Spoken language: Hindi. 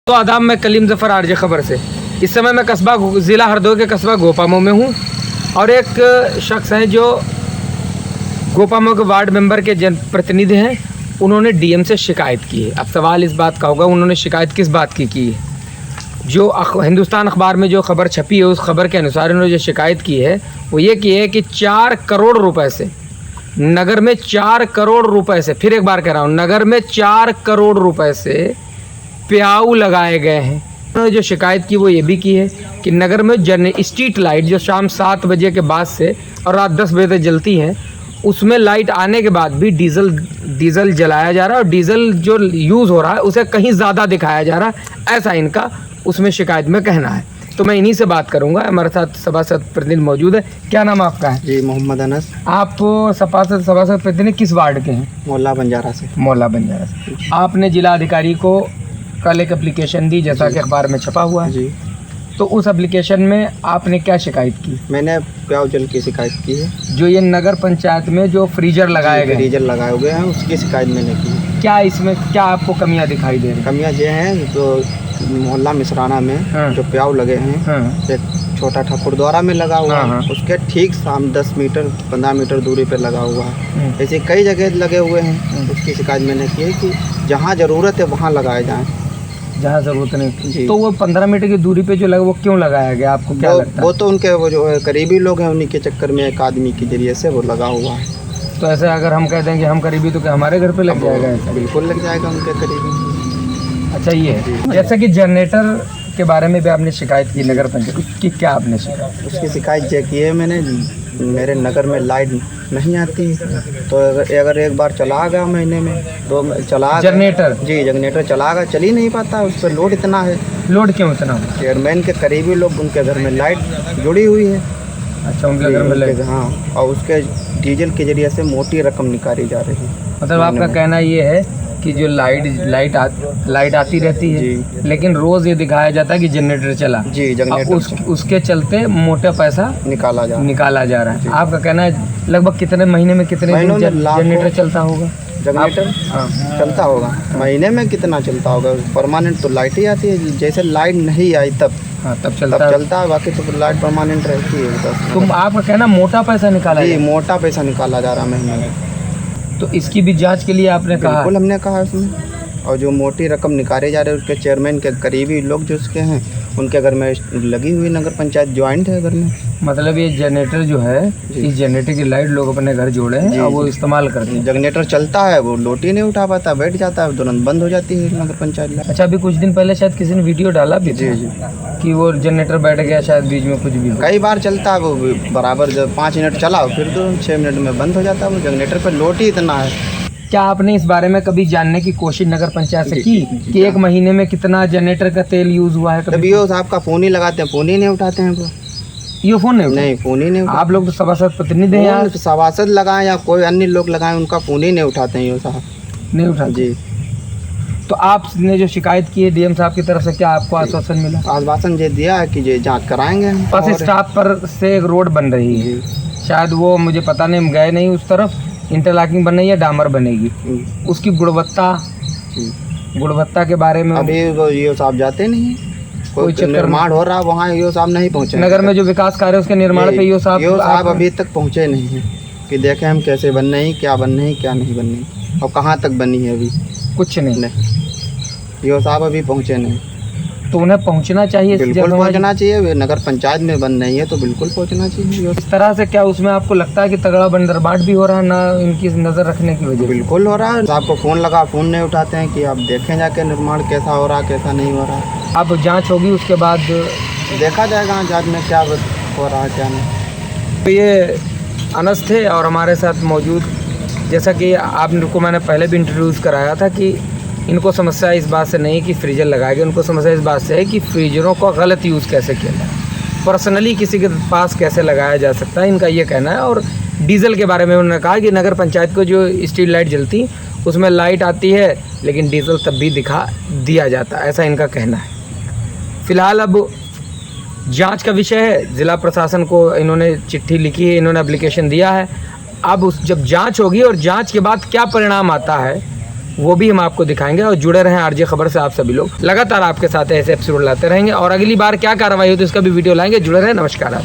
तो आदाब, मैं कलीम ज़फ़र आरजे खबर से। इस समय मैं कस्बा ज़िला हरदोई के कस्बा गोपामो में हूँ और एक शख्स हैं जो गोपामो के वार्ड मेंबर के जनप्रतिनिधि हैं। उन्होंने डीएम से शिकायत की है। अब सवाल इस बात का होगा, उन्होंने शिकायत किस बात की है। जो हिंदुस्तान अखबार में जो खबर छपी है उस खबर के अनुसार उन्होंने जो शिकायत की है वो ये की है कि 4 करोड़ रुपए से नगर में 4 करोड़ रुपए से, फिर एक बार कह रहा हूँ, नगर में 4 करोड़ रुपए से प्याऊ लगाए गए हैं। उन्होंने जो शिकायत की वो ये भी की है कि नगर में स्ट्रीट लाइट जो शाम 7 बजे के बाद से और रात 10 बजे तक जलती हैं, उसमें लाइट आने के बाद भी डीजल जलाया जा रहा है और डीजल जो यूज़ हो रहा है उसे कहीं ज़्यादा दिखाया जा रहा है, ऐसा इनका उसमें शिकायत में कहना है। तो मैं इन्हीं से बात करूंगा। हमारे साथ सभासद प्रतिनिधि मौजूद है। क्या नाम आपका है? जी, मोहम्मद अनस। आप सभासद प्रतिनिधि किस वार्ड के हैं? मोहल्ला बंजारा से। मोहल्ला बंजारा से। आपने जिला अधिकारी को कल एक एप्लीकेशन दी जैसा कि अखबार में छपा हुआ है जी। तो उस एप्लीकेशन में आपने क्या शिकायत की? मैंने प्याऊ जल की शिकायत की है। जो ये नगर पंचायत में जो फ्रीजर लगाए गए, फ्रीजर लगाए हुए हैं, उसकी शिकायत मैंने की है। क्या इसमें क्या आपको कमियां दिखाई दे रही हैं? कमियां ये हैं जो मोहल्ला मिसराना में जो प्याऊ लगे हैं, एक छोटा ठाकुरद्वारा में लगा हुआ है, उसके ठीक सामने 10 मीटर 15 मीटर दूरी पे लगा हुआ है। ऐसे कई जगह लगे हुए हैं। उसकी शिकायत मैंने की है कि जहाँ ज़रूरत है वहाँ लगाए जाएँ, जहाँ ज़रूरत नहीं। तो वो 15 मीटर की दूरी पे जो लगा वो क्यों लगाया गया, आपको क्या लगता है? वो तो उनके वो जो करीबी लोग हैं उन्हीं के चक्कर में एक आदमी के जरिए से वो लगा हुआ है। तो ऐसे अगर हम कह दें कि हम करीबी तो क्या हमारे घर पे लग जाएगा ऐसा? बिल्कुल लग जाएगा उनके करीबी। अच्छा, ये है जैसे कि जनरेटर के बारे में भी आपने शिकायत की नगर पंचायत, उसकी क्या आपने शिकायत? उसकी शिकायत ये की है मैंने, मेरे नगर में लाइट नहीं आती, तो अगर एक बार चला गया महीने में तो चला जनरेटर जी जनरेटर चला गया, चल ही नहीं पाता, उस पर लोड इतना है। लोड क्यों इतना? चेयरमैन के करीबी लोग, उनके घर में लाइट जुड़ी हुई है। अच्छा, उनके घर में? हाँ, और उसके डीजल के जरिए से मोटी रकम निकाली जा रही है। मतलब आपका कहना ये है कि जो लाइट आती रहती है लेकिन रोज़ ये दिखाया जाता है कि जनरेटर चला जी, जनरेटर उसके चलते मोटा पैसा निकाला जा रहा है। आपका कहना है लगभग कितने महीने में कितने जनरेटर चलता होगा? जनरेटर चलता होगा महीने में कितना चलता होगा? परमानेंट तो लाइट ही आती है, जैसे लाइट नहीं आई तब चलता है, बाकी तो लाइट परमानेंट रहती है। तुम आपका कहना मोटा पैसा निकाला? जी, मोटा पैसा निकाला जा रहा है महीने में। तो इसकी भी जांच के लिए आपने कहा? बिल्कुल हमने कहा उसमें। और जो मोटी रकम निकाले जा रहे हैं उसके चेयरमैन के करीबी लोग जो उसके हैं उनके घर में लगी हुई नगर पंचायत ज्वाइंट है घर में। मतलब ये जनरेटर जो है, इस जनरेटर की लाइट लोग अपने घर जोड़े हैं और वो इस्तेमाल करते हैं। जनरेटर चलता है, वो लोटी नहीं उठा पाता, बैठ जाता है, तुरंत बंद हो जाती है नगर पंचायत। अच्छा, अभी कुछ दिन पहले शायद किसी ने वीडियो डाला भी जी कि वो जनरेटर बैठ गया शायद बीच में, कुछ भी कई बार चलता है वो बराबर, जब 5 मिनट चला फिर तो 6 मिनट में बंद हो जाता है। वो जनरेटर पर लोट ही इतना है। क्या आपने इस बारे में कभी जानने की कोशिश नगर पंचायत से की कि एक महीने में कितना जनरेटर का तेल यूज़ हुआ है? कभी वो साहब का फ़ोन ही लगाते हैं, फ़ोन ही नहीं उठाते हैं। वो ये फ़ोन नहीं, फ़ोन ही नहीं। आप लोग तो सभासद प्रतिनिधि हैं यार। सभासद लगाएं या कोई अन्य लोग लगाएं, उनका फ़ोन ही नहीं उठाते हैं ये साहब, नहीं उठाते जी। तो आपने जो शिकायत की है डीएम साहब की तरफ से, क्या आपको आश्वासन मिला? आश्वासन ये दिया है कि ये जाँच कराएंगे। बस स्टॉप पर से एक रोड बन रही है, शायद वो मुझे पता नहीं, हम गए नहीं उस तरफ। इंटरलॉकिंग बन रही है, डामर बनेगी। उसकी गुणवत्ता के बारे में अभी वो ये साहब जाते नहीं, कोई निर्माण हो रहा है वहाँ ये साहब नहीं पहुँचे। नगर में जो विकास कार्य उसके निर्माण पे ये साहब अभी तक पहुँचे नहीं हैं कि देखें हम कैसे बन रही, क्या बन रही, क्या नहीं बन रही और कहाँ तक बनी है। अभी कुछ नहीं, ये साहब अभी पहुँचे नहीं। तो उन्हें पहुंचना चाहिए, बिल्कुल पहुंचना चाहिए। नगर पंचायत में बन नहीं है तो बिल्कुल पहुंचना चाहिए। इस तरह से क्या उसमें आपको लगता है कि तगड़ा बंदरबाट भी हो रहा है ना इनकी नज़र रखने की वजह? बिल्कुल हो रहा है। आपको फ़ोन लगा, फ़ोन नहीं उठाते हैं कि आप देखें जाके निर्माण कैसा हो रहा है, कैसा नहीं हो रहा है। अब जांच होगी, उसके बाद देखा जाएगा जांच में क्या हो रहा है क्या नहीं। तो ये अनस थे और हमारे साथ मौजूद, जैसा कि आपको मैंने पहले भी इंट्रोड्यूस कराया था कि इनको समस्या इस बात से नहीं कि फ्रीजर लगाए गए, उनको समस्या इस बात से है कि फ्रीजरों का गलत यूज़ कैसे किया जाए, पर्सनली किसी के पास कैसे लगाया जा सकता है, इनका ये कहना है। और डीजल के बारे में उन्होंने कहा कि नगर पंचायत को जो स्ट्रीट लाइट जलती उसमें लाइट आती है लेकिन डीजल तब भी दिखा दिया जाता है, ऐसा इनका कहना है। फ़िलहाल अब जांच का विषय है, ज़िला प्रशासन को इन्होंने चिट्ठी लिखी है, इन्होंने एप्लीकेशन दिया है। अब जब जांच होगी और जांच के बाद क्या परिणाम आता है वो भी हम आपको दिखाएंगे। और जुड़े रहें आरजे खबर से आप सभी लोग, लगातार आपके साथ ऐसे एपिसोड लाते रहेंगे और अगली बार क्या कार्रवाई होती है उसका भी वीडियो लाएंगे। जुड़े रहें, नमस्कार।